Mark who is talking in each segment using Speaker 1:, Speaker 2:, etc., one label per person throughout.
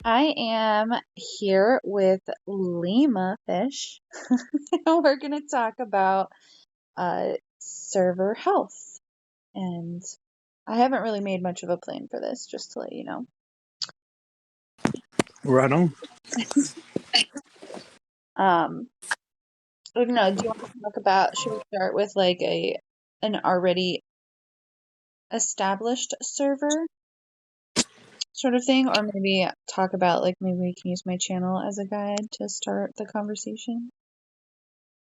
Speaker 1: I am here with Lima Fish. We're going to talk about server health. And I haven't really made much of a plan for this, just to let you know.
Speaker 2: Right on.
Speaker 1: I don't know, do you want to talk about, should we start with like an already established server sort of thing? Or maybe talk about like maybe we can use my channel as a guide to start the conversation?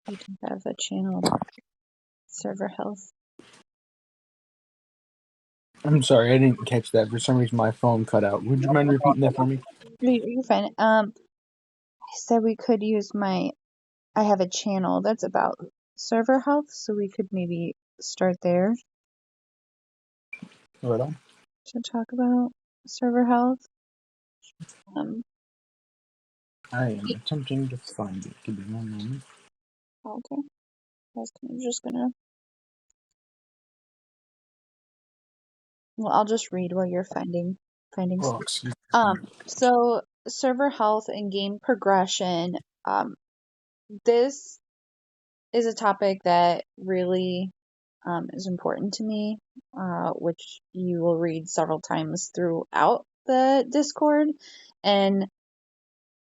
Speaker 1: We can have a channel about server health.
Speaker 2: I'm sorry, I didn't catch that. For some reason, my phone cut out. Would you mind repeating that for me?
Speaker 1: You're fine. I said we could use I have a channel that's about server health, so we could maybe start there
Speaker 2: Right on.
Speaker 1: to talk about server health.
Speaker 2: I am attempting to find it. Give me one moment.
Speaker 1: Okay. I was just gonna. Well, I'll just read while you're finding
Speaker 2: Oh,
Speaker 1: stuff.
Speaker 2: excuse me.
Speaker 1: So server health and game progression. This is a topic that really is important to me, which you will read several times throughout the Discord. And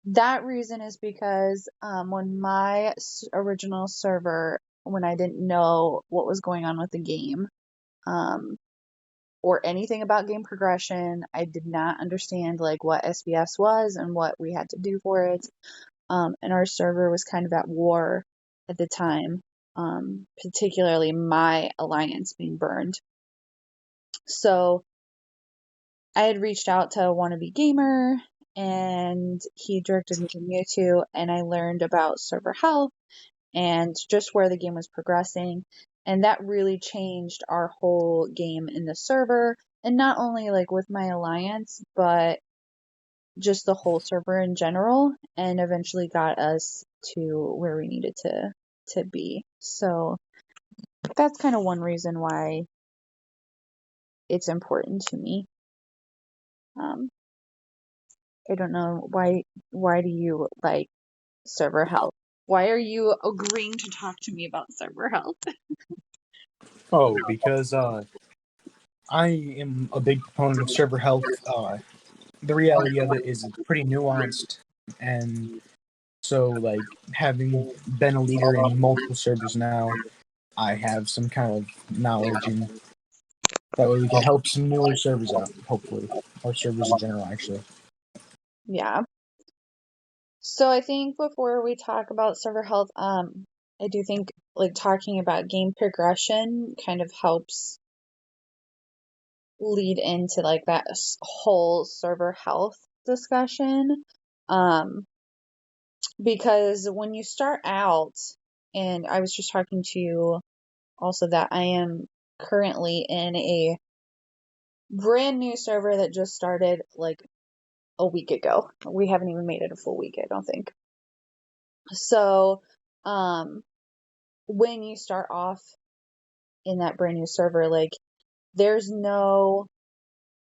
Speaker 1: that reason is because when my original server, when I didn't know what was going on with the game, or anything about game progression, I did not understand like what SBS was and what we had to do for it. And our server was kind of at war at the time, particularly my alliance being burned. So I had reached out to Wannabe Gamer and he directed me to Mewtwo, and I learned about server health and just where the game was progressing. And that really changed our whole game in the server, and not only like with my alliance, but just the whole server in general, and eventually got us to where we needed to be. So that's kind of one reason why it's important to me. I don't know why do you like server health? Why are you agreeing to talk to me about server health?
Speaker 2: Oh, because I am a big proponent of server health. The reality of it is it's pretty nuanced, and so like having been a leader in multiple servers now, I have some kind of knowledge, and that way we can help some newer servers out. Hopefully, or servers in general, actually.
Speaker 1: Yeah. So I think before we talk about server health, I do think like talking about game progression kind of helps lead into like that whole server health discussion. Because when you start out, and I was just talking to you also that I am currently in a brand new server that just started like a week ago. We haven't even made it a full week, I don't think. So, when you start off in that brand new server, like there's no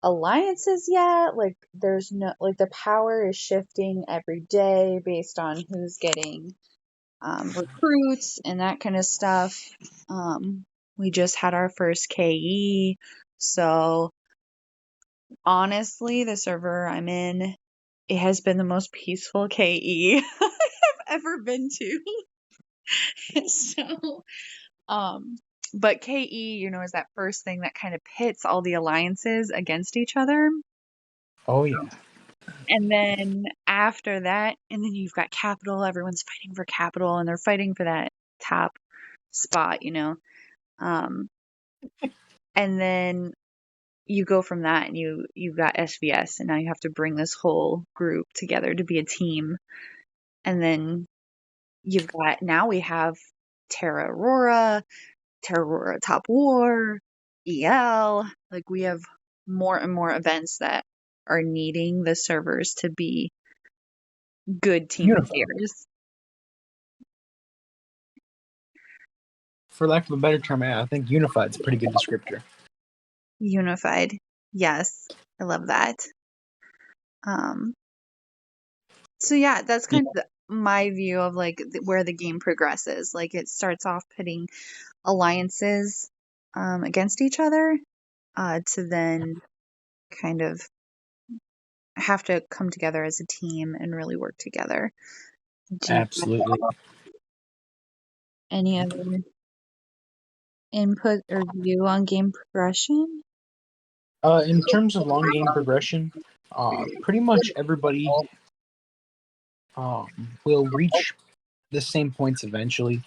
Speaker 1: alliances yet. Like there's no, like the power is shifting every day based on who's getting recruits and that kind of stuff. We just had our first KE. So honestly, the server I'm in, it has been the most peaceful KE I've ever been to. So, but KE, is that first thing that kind of pits all the alliances against each other.
Speaker 2: Oh yeah.
Speaker 1: And then after that, and then you've got Capital, everyone's fighting for Capital and they're fighting for that top spot. Um, and then you go from that and you've got SVS, and now you have to bring this whole group together to be a team. And then now we have Terra Aurora Top War, EL. Like we have more and more events that are needing the servers to be good team
Speaker 2: Unified.
Speaker 1: players.
Speaker 2: For lack of a better term, I think unified is a pretty good descriptor.
Speaker 1: Unified. Yes. I love that. So yeah, that's
Speaker 2: Yeah,
Speaker 1: kind of my view of like where the game progresses. Like it starts off pitting alliances against each other to then kind of have to come together as a team and really work together. Do you have
Speaker 2: absolutely.
Speaker 1: any other input or view on game progression?
Speaker 2: In terms of long game progression, pretty much everybody um, will reach the same points eventually.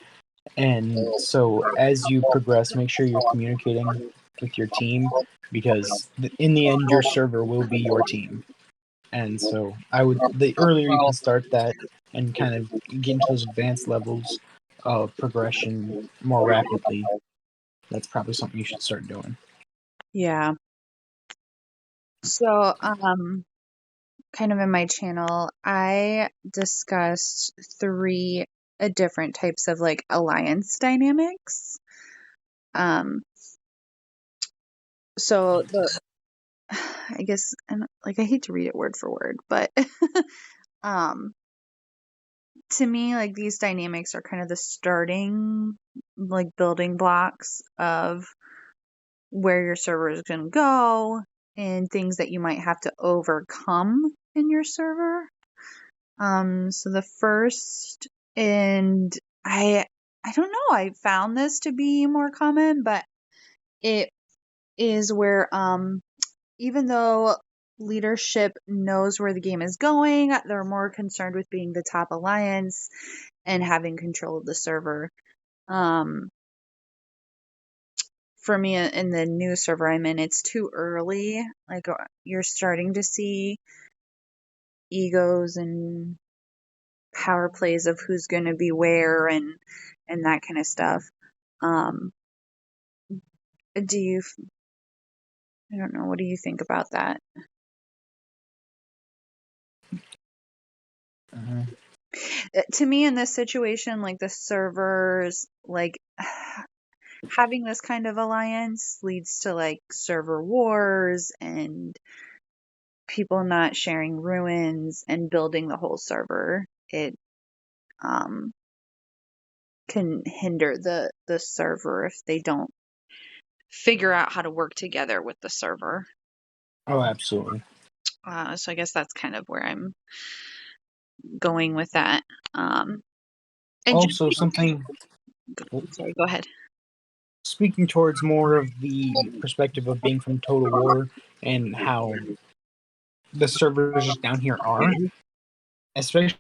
Speaker 2: And so as you progress, make sure you're communicating with your team because in the end, your server will be your team. And so the earlier you can start that and kind of get into those advanced levels of progression more rapidly, that's probably something you should start doing.
Speaker 1: Yeah. So, kind of in my channel, I discussed three different types of like alliance dynamics. Um, so the I guess, and like I hate to read it word for word, but um, to me, like these dynamics are kind of the starting, like building blocks of where your server is going to go and things that you might have to overcome in your server. So the first, and I don't know, I found this to be more common, but it is where even though leadership knows where the game is going, they're more concerned with being the top alliance and having control of the server. Um, for me in the new server I'm in, it's too early. Like you're starting to see egos and power plays of who's going to be where and that kind of stuff. Um, do you? I don't know. What do you think about that?
Speaker 2: Uh,
Speaker 1: To me, in this situation, like the servers, like having this kind of alliance leads to like server wars and people not sharing ruins and building the whole server. It um, can hinder the server if they don't figure out how to work together with the server.
Speaker 2: oh, absolutely.
Speaker 1: So I guess that's kind of where I'm going with that. Um, and just,
Speaker 2: Also, something
Speaker 1: sorry, go ahead.
Speaker 2: speaking towards more of the perspective of being from Total War and how the servers down here are, especially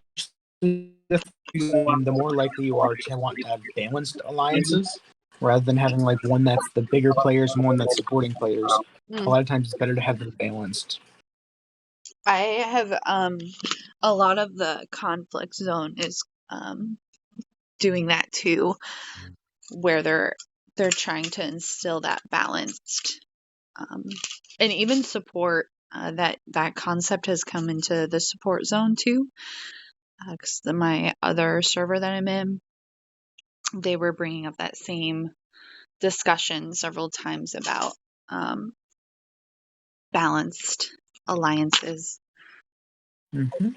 Speaker 2: if the more likely you are to want to have balanced alliances rather than having like one that's the bigger players and one that's supporting players. A
Speaker 1: Mm.
Speaker 2: lot of times it's better to have them balanced.
Speaker 1: I have a lot of the conflict zone is doing that too, where they're trying to instill that balanced um, and even support. That concept has come into the support zone too. Because my other server that I'm in, they were bringing up that same discussion several times about um, balanced alliances.
Speaker 2: Mm-hmm.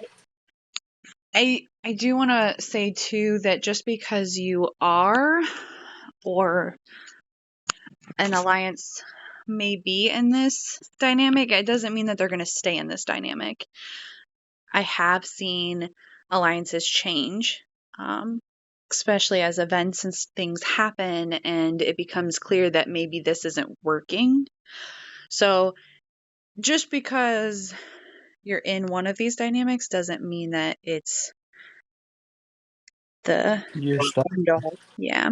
Speaker 1: I do want to say too that just because you are or an alliance may be in this dynamic, it doesn't mean that they're going to stay in this dynamic. I have seen alliances change, um, especially as events and things happen and it becomes clear that maybe this isn't working. So just because you're in one of these dynamics doesn't mean that it's the
Speaker 2: Your stuff.
Speaker 1: end all. Yeah.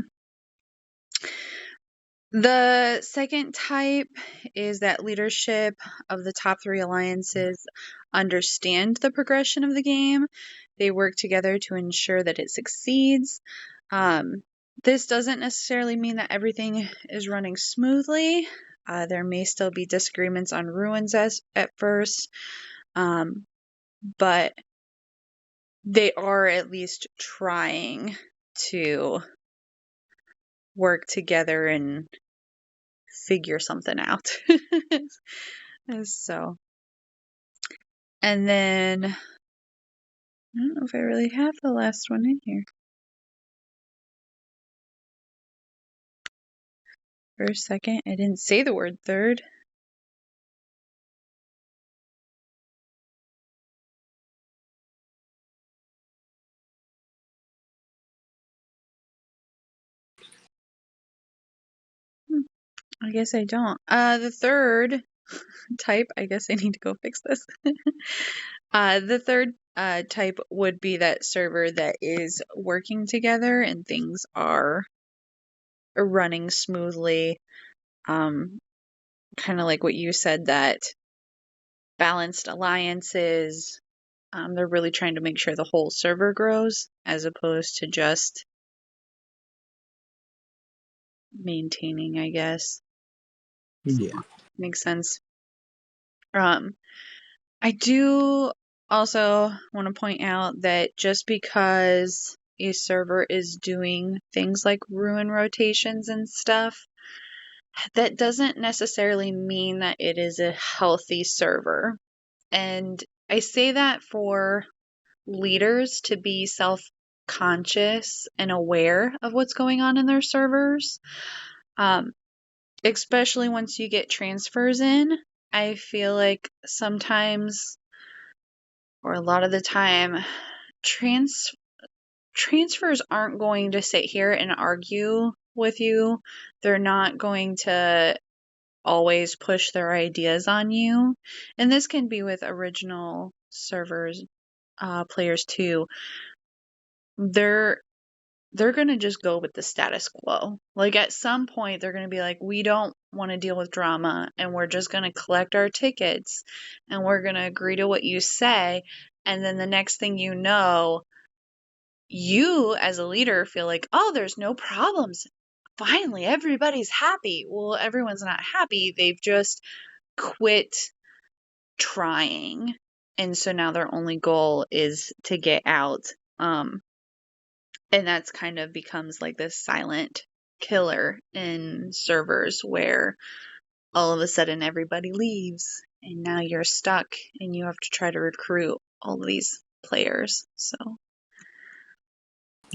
Speaker 1: The second type is that leadership of the top three alliances understand the progression of the game. They work together to ensure that it succeeds. Um, this doesn't necessarily mean that everything is running smoothly. There may still be disagreements on ruins at first, but they are at least trying to work together and figure something out. So, and then I don't know if I really have the last one in here. For a second, I didn't say the word third. I guess I don't. The third type, I guess I need to go fix this. The third type would be that server that is working together and things are running smoothly. Kind of like what you said, that balanced alliances. They're really trying to make sure the whole server grows as opposed to just maintaining, I guess.
Speaker 2: Yeah.
Speaker 1: Makes sense. I do also want to point out that just because a server is doing things like ruin rotations and stuff, that doesn't necessarily mean that it is a healthy server. And I say that for leaders to be self-conscious and aware of what's going on in their servers. Especially once you get transfers in, I feel like sometimes, or a lot of the time, transfers aren't going to sit here and argue with you. They're not going to always push their ideas on you. And this can be with original servers, players too. They're going to just go with the status quo. Like at some point, they're going to be like, we don't want to deal with drama and we're just going to collect our tickets and we're going to agree to what you say. And then the next thing you know, you as a leader feel like, oh, there's no problems. Finally, everybody's happy. Well, everyone's not happy. They've just quit trying. And so now their only goal is to get out. And that's kind of becomes like this silent killer in servers where all of a sudden everybody leaves and now you're stuck and you have to try to recruit all of these players. So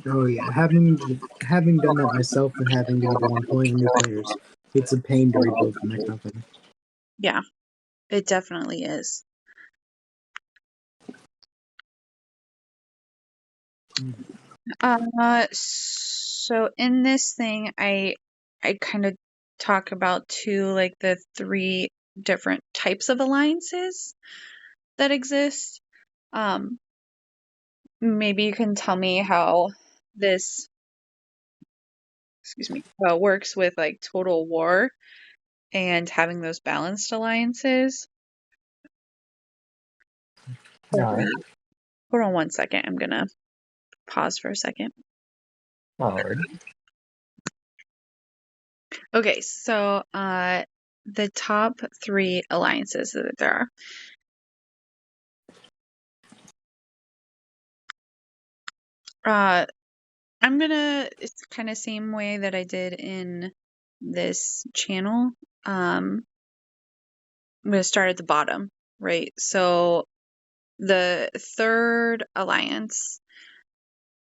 Speaker 2: Oh yeah, having done that myself and having to be the one pulling new players, it's a pain to rebuild from that company.
Speaker 1: yeah, it definitely is. So in this thing, I kind of talk about too, like the three different types of alliances that exist. Um, Maybe you can tell me how this, excuse me, how it works with like Total War and having those balanced alliances.
Speaker 2: All right.
Speaker 1: Hold on one second. I'm gonna pause for a second.
Speaker 2: Alrighty.
Speaker 1: Okay, so the top three alliances that there are. I'm gonna, it's kind of same way that I did in this channel. I'm gonna start at the bottom, right? So the third alliance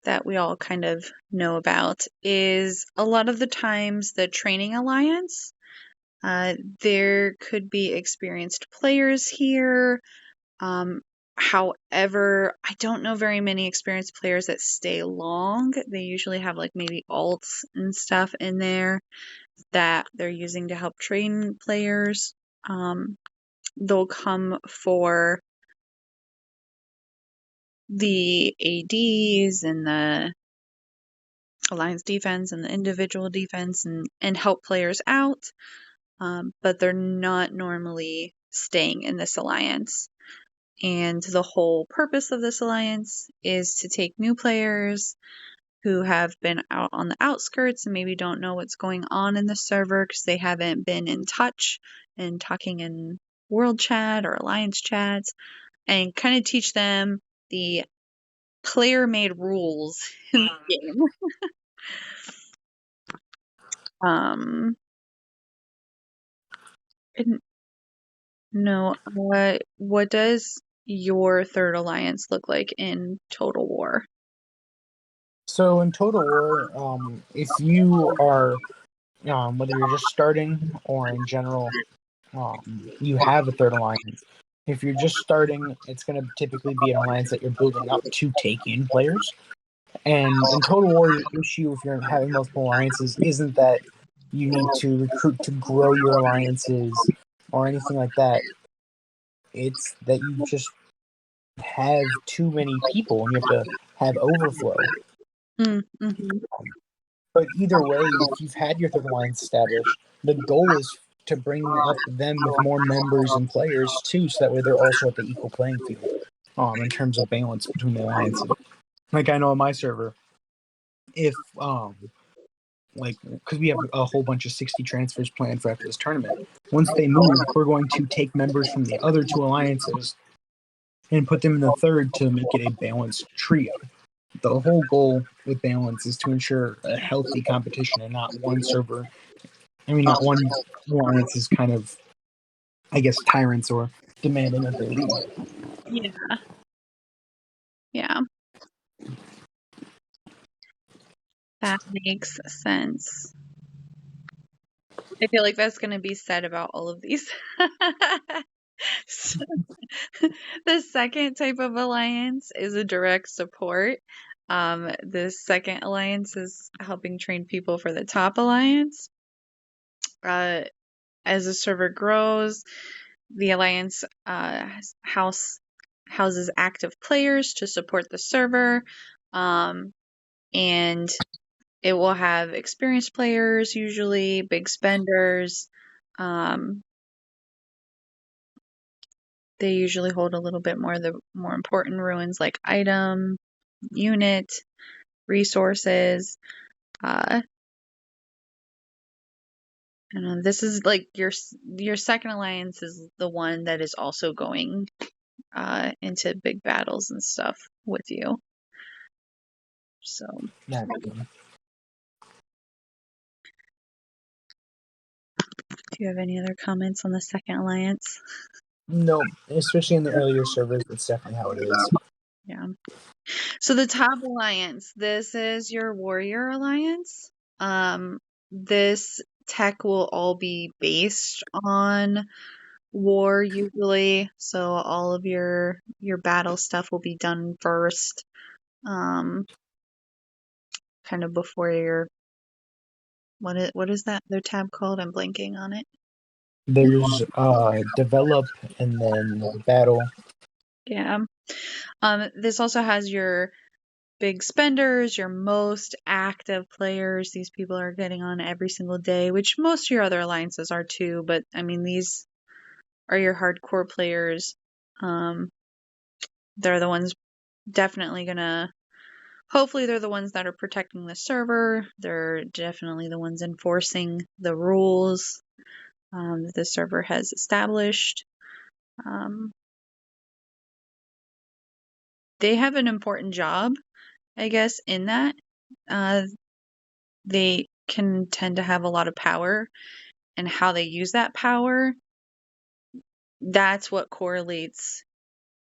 Speaker 1: that we all kind of know about is a lot of the times the training alliance. There could be experienced players here. However, I don't know very many experienced players that stay long. They usually have like maybe alts and stuff in there that they're using to help train players. They'll come for the ADs and the alliance defense and the individual defense and help players out. But they're not normally staying in this alliance. And the whole purpose of this alliance is to take new players who have been out on the outskirts and maybe don't know what's going on in the server because they haven't been in touch and talking in world chat or alliance chats, and kind of teach them the player made rules in the game. I didn't know what does your third alliance look like in Total War?
Speaker 2: So in Total War, if you are whether you're just starting or in general, you have a third alliance. If you're just starting, it's going to typically be an alliance that you're building up to take in players. And in Total War, your issue if you're having multiple alliances isn't that you need to recruit to grow your alliances or anything like that. It's that you just have too many people and you have to have overflow.
Speaker 1: Mm-hmm.
Speaker 2: But either way, if you've had your third alliance established, the goal is to bring up them with more members and players too, so that way they're also at the equal playing field in terms of balance between the alliances. Like I know on my server, if like because we have a whole bunch of 60 transfers planned for after this tournament. Once they move, we're going to take members from the other two alliances and put them in the third to make it a balanced trio. The whole goal with balance is to ensure a healthy competition and not one server. I mean, not one alliance is kind of, I guess, tyrants or demanding of their lead.
Speaker 1: Yeah. Yeah. That makes sense. I feel like that's going to be said about all of these. So, the second type of alliance is a direct support. The second alliance is helping train people for the top alliance. As the server grows, the alliance houses active players to support the server, and it will have experienced players, usually big spenders. Um, they usually hold a little bit more of the more important ruins like item, unit, resources. Uh, and this is like your second alliance is the one that is also going into big battles and stuff with you. So,
Speaker 2: Yeah.
Speaker 1: do you have any other comments on the second alliance?
Speaker 2: No, especially in the earlier servers, that's definitely how it is.
Speaker 1: Yeah. So the top alliance, this is your warrior alliance. This tech will all be based on war usually. So all of your battle stuff will be done first. Kind of before your what is that other tab called? I'm blanking on it.
Speaker 2: There's develop and then battle.
Speaker 1: Yeah. This also has your big spenders, your most active players. These people are getting on every single day, which most of your other alliances are too, but I mean, these are your hardcore players. Um, they're the ones definitely gonna, hopefully, they're the ones that are protecting the server. They're definitely the ones enforcing the rules that the server has established. Um, they have an important job, I guess, in that. Uh, they can tend to have a lot of power, and how they use that power, that's what correlates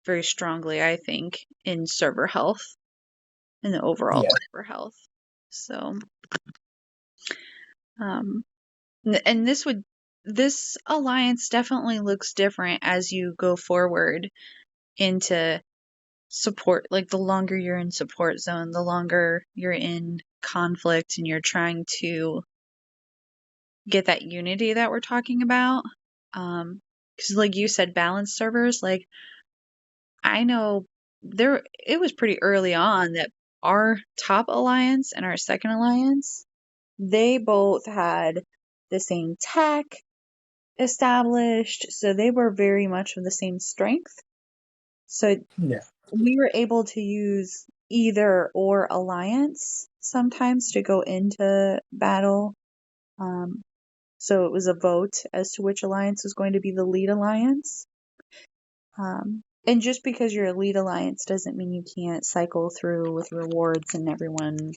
Speaker 1: very strongly, I think, in server health, in the overall
Speaker 2: Yeah.
Speaker 1: server health. So, um, and this alliance definitely looks different as you go forward into support. Like the longer you're in support zone, the longer you're in conflict and you're trying to get that unity that we're talking about. Because like you said, balanced servers, like I know it was pretty early on that our top alliance and our second alliance, they both had the same tech established, so they were very much of the same strength. So
Speaker 2: Yeah.
Speaker 1: we were able to use either or alliance sometimes to go into battle. Um, so it was a vote as to which alliance was going to be the lead alliance. And just because you're a lead alliance doesn't mean you can't cycle through with rewards and everyone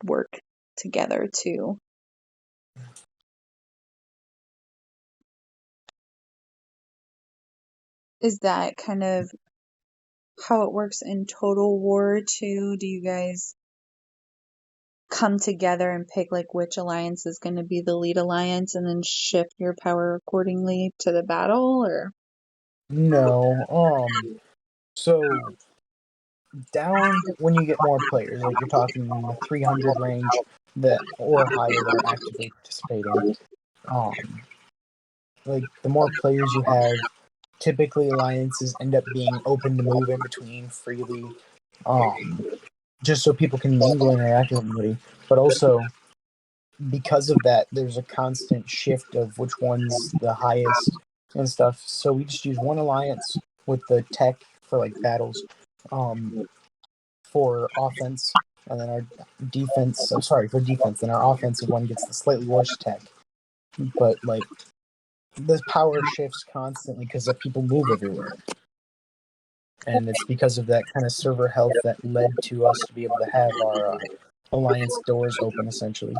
Speaker 1: work together too. Is that kind of how it works in Total War 2? Do you guys come together and pick like which alliance is going to be the lead alliance and then shift your power accordingly to the battle, or?
Speaker 2: No. So down when you get more players, like you're talking in the 300 range that or higher that are actively participating. Um, like the more players you have, typically alliances end up being open to move in between freely, just so people can mingle and interact with everybody. But also because of that, there's a constant shift of which one's the highest and stuff. So we just use one alliance with the tech for like battles, for offense, and then our defense. I'm sorry for defense. Then our offensive one gets the slightly worse tech. But like the power shifts constantly because people move everywhere, and it's because of that kind of server health that led to us to be able to have our alliance doors open essentially.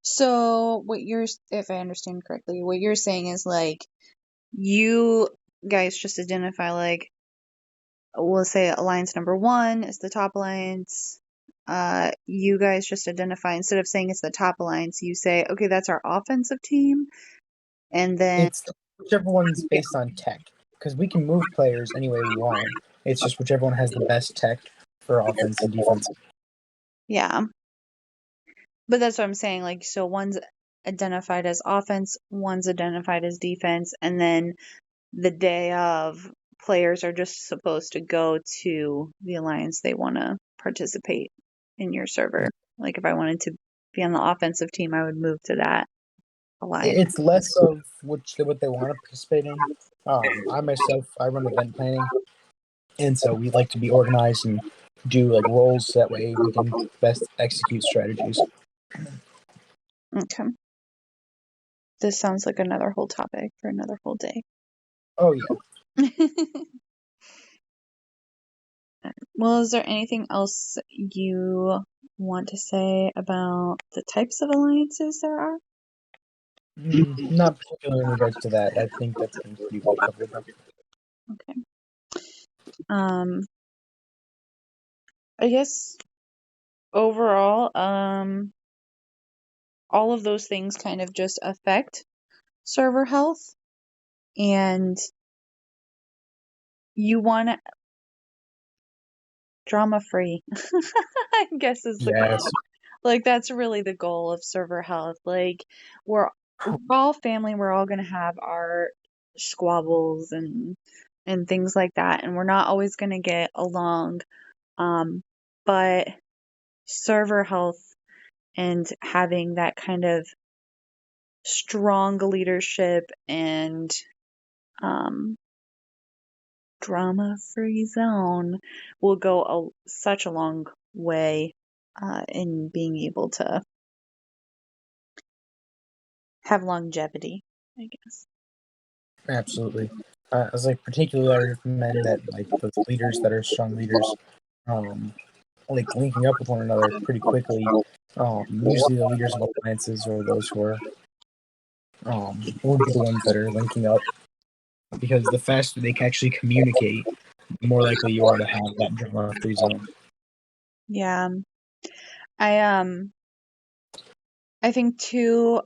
Speaker 1: So what you're, if I understand correctly, what you're saying is like you guys just identify like, we'll say alliance number one is the top alliance. You guys just identify, instead of saying it's the top alliance, you say, okay, that's our offensive team. And then,
Speaker 2: It's whichever one's based on tech, because we can move players any way we want. It's just whichever one has the best tech for offense and defense.
Speaker 1: yeah. But that's what I'm saying. Like, so one's identified as offense, one's identified as defense, and then the day of, players are just supposed to go to the alliance they want to participate in your server. Like, if I wanted to be on the offensive team, I would move to that alliance.
Speaker 2: It's less of what they want to participate in. I myself, I run event planning, and so we like to be organized and do like roles so that way we can best execute strategies.
Speaker 1: Okay. This sounds like another whole topic for another whole day.
Speaker 2: Oh yeah.
Speaker 1: Well, is there anything else you want to say about the types of alliances there are?
Speaker 2: Not particularly in regards to that. I think that's been pretty well covered.
Speaker 1: Okay. I guess overall, all of those things kind of just affect server health, and you want drama free, I guess is the goal.
Speaker 2: Yes.
Speaker 1: Like, that's really the goal of server health. Like, we're all family, we're all gonna have our squabbles and things like that, and we're not always gonna get along. But server health and having that kind of strong leadership and um, drama-free zone will go such a long way in being able to have longevity, I guess.
Speaker 2: Absolutely. I was like particularly I recommend that like those leaders that are strong leaders, like linking up with one another pretty quickly. Usually the leaders of alliances or those who are would be the ones that are linking up because the faster they can actually communicate, the more likely you are to have that drama-free zone.
Speaker 1: Yeah. I I think too,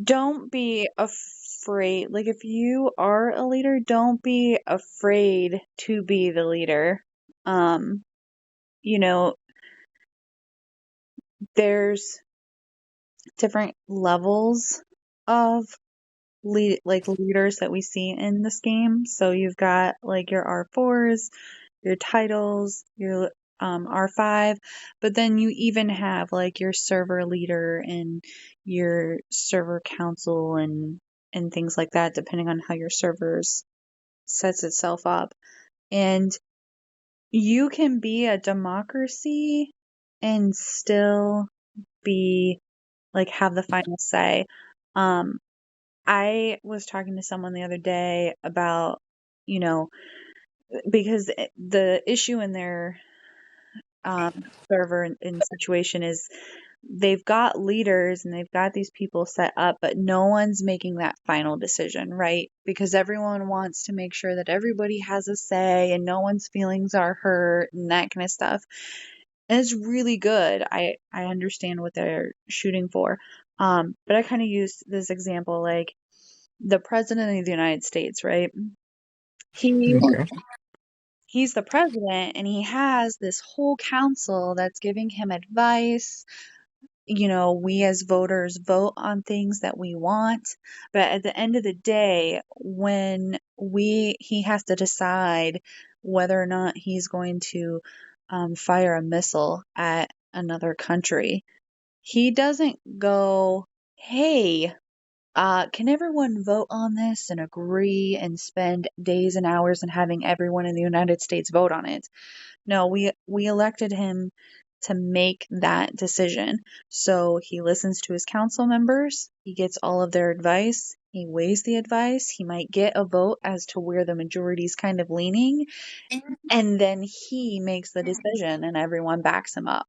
Speaker 1: don't be afraid. Like, if you are a leader, don't be afraid to be the leader. Um, you know, there's different levels of leaders that we see in this game. So you've got like your R4s, your titles, your R5, but then you even have like your server leader and your server council and things like that, depending on how your servers sets itself up. And you can be a democracy and still be like have the final say. Um, I was talking to someone the other day about, you know, because the issue in their server and situation is they've got leaders and they've got these people set up, but no one's making that final decision, right? Because everyone wants to make sure that everybody has a say and no one's feelings are hurt and that kind of stuff. And it's really good. I understand what they're shooting for. But I kind of used this example like the president of the United States, right? He
Speaker 2: Okay.
Speaker 1: he's the president and he has this whole council that's giving him advice. We as voters vote on things that we want, but at the end of the day, when he has to decide whether or not he's going to fire a missile at another country, he doesn't go, "Hey, can everyone vote on this and agree and spend days and hours and having everyone in the United States vote on it?" No, we elected him to make that decision. So he listens to his council members, he gets all of their advice, he weighs the advice, he might get a vote as to where the majority is kind of leaning, and then he makes the decision and everyone backs him up.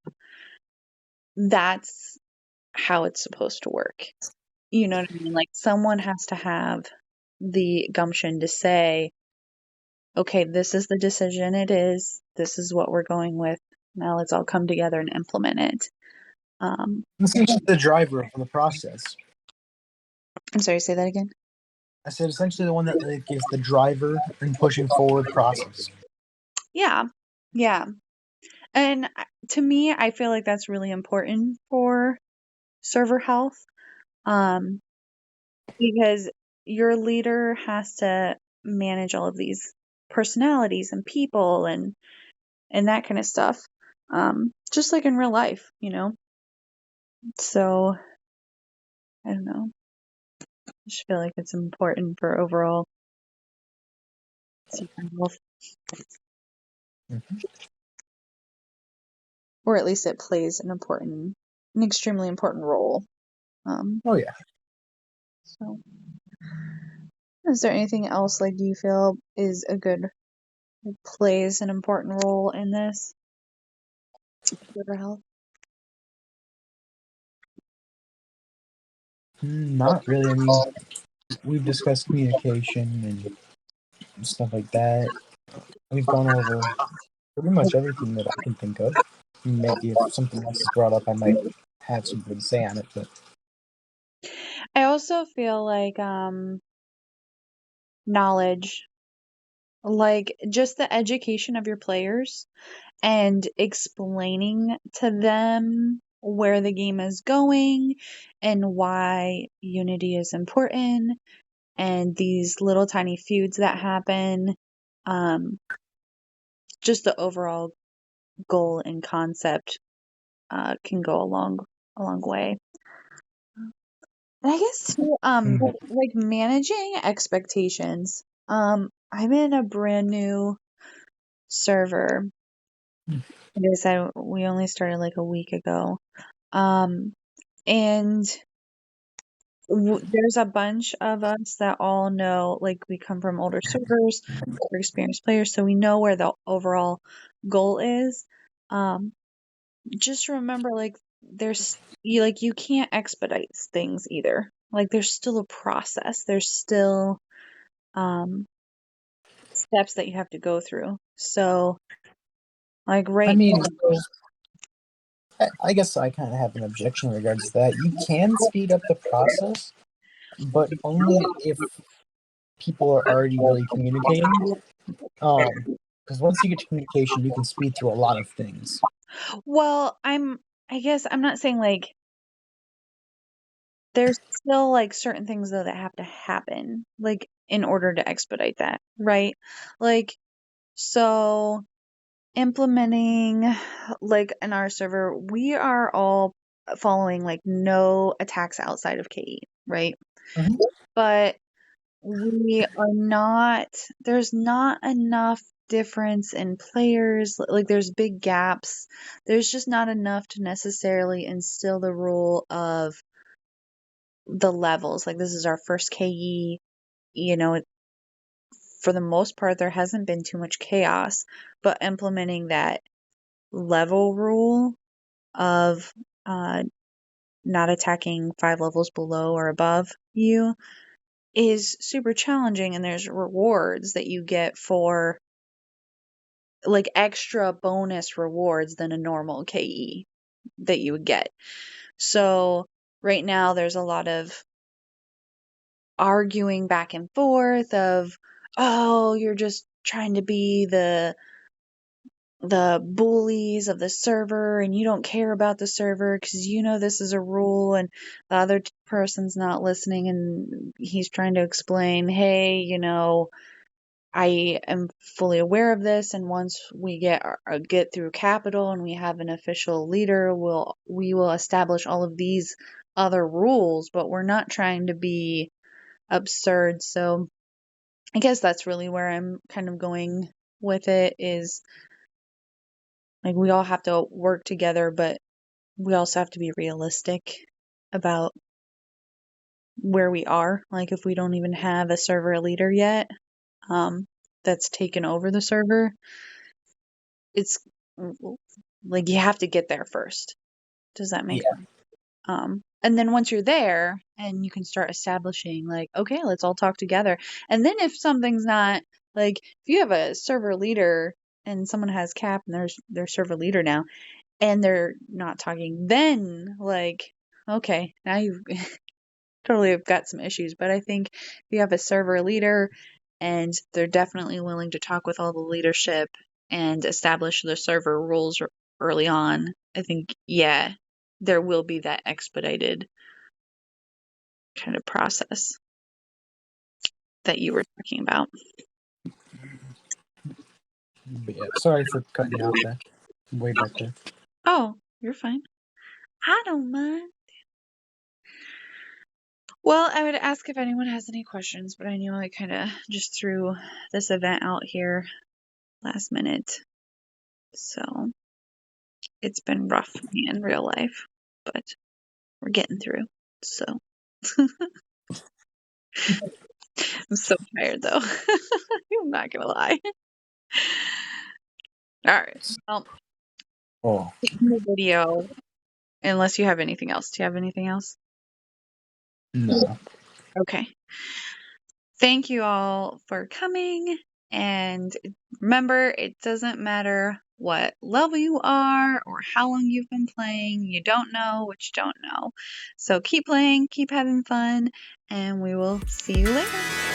Speaker 1: That's how it's supposed to work. You know what I mean? Like someone has to have the gumption to say, okay, this is the decision it is. This is what we're going with. Now let's all come together and implement it.
Speaker 2: Essentially, the driver of the process.
Speaker 1: I'm sorry, say that again.
Speaker 2: I said essentially the one that like, is the driver in pushing forward the process.
Speaker 1: Yeah. Yeah. And to me, I feel like that's really important for server health. Um, because your leader has to manage all of these personalities and people and that kind of stuff. Just like in real life, So I don't know. I just feel like it's important for overall server health,
Speaker 2: Mm-hmm.
Speaker 1: or at least it plays an extremely important role.
Speaker 2: Oh yeah.
Speaker 1: So is there anything else like do you feel is a good plays an important role in this server health?
Speaker 2: Not really. I mean, we've discussed communication and stuff like that. We've gone over pretty much everything that I can think of. Maybe if something else is brought up, I might have something to say on it. But
Speaker 1: I also feel like knowledge, like just the education of your players and explaining to them where the game is going and why unity is important and these little tiny feuds that happen, just the overall goal and concept can go a long way. And I guess too, like managing expectations. I'm in a brand new server. Like I said, we only started like a week ago. Um, and there's a bunch of us that all know, like we come from older servers, we're experienced players, so we know where the overall goal is. Um, just remember, like you can't expedite things either. Like there's still a process. There's still um steps that you have to go through. So, like
Speaker 2: I
Speaker 1: right
Speaker 2: mean,
Speaker 1: now,
Speaker 2: I guess I kind of have an objection in regards to that. You can speed up the process, but only if people are already really communicating. Because once you get to communication, you can speed through a lot of things.
Speaker 1: well, I guess I'm not saying like there's still like certain things though that have to happen, like in order to expedite that, right? Like, so implementing, like in our server, we are all following like no attacks outside of KE, right?
Speaker 2: Mhm.
Speaker 1: But we are not, there's not enough difference in players. Like there's big gaps. There's just not enough to necessarily instill the rule of the levels. Like this is our first KE, you know, for the most part, there hasn't been too much chaos, but implementing that level rule of not attacking 5 levels below or above you is super challenging, and there's rewards that you get for like extra bonus rewards than a normal KE that you would get. So right now there's a lot of arguing back and forth of, oh, you're just trying to be the bullies of the server and you don't care about the server because you know this is a rule, and the other person's not listening and he's trying to explain, hey, I am fully aware of this, and once we get through capital and we have an official leader, we will establish all of these other rules, but we're not trying to be absurd. So I guess that's really where I'm kind of going with it, is like we all have to work together, but we also have to be realistic about where we are. Like if we don't even have a server leader yet, that's taken over the server, it's like you have to get there first. Does that make sense? And then once you're there and you can start establishing like, okay, let's all talk together. And then if something's not like, if you have a server leader and someone has cap and there's their server leader now and they're not talking, then like, okay, now you've totally have got some issues. But I think if you have a server leader and they're definitely willing to talk with all the leadership and establish the server rules early on, I think, yeah, there will be that expedited kind of process that you were talking about.
Speaker 2: But yeah, sorry for cutting you off there. Way back there.
Speaker 1: Oh, you're fine. I don't mind. Well, I would ask if anyone has any questions, but I knew I kind of just threw this event out here last minute. So it's been rough for me in real life, but we're getting through. So I'm so tired though. I'm not gonna lie. All right. Well, in the video, unless you have anything else. Do you have anything else?
Speaker 2: No.
Speaker 1: Okay. Thank you all for coming. And remember, it doesn't matter what level you are or how long you've been playing. You don't know what you don't know. So keep playing, keep having fun, and we will see you later.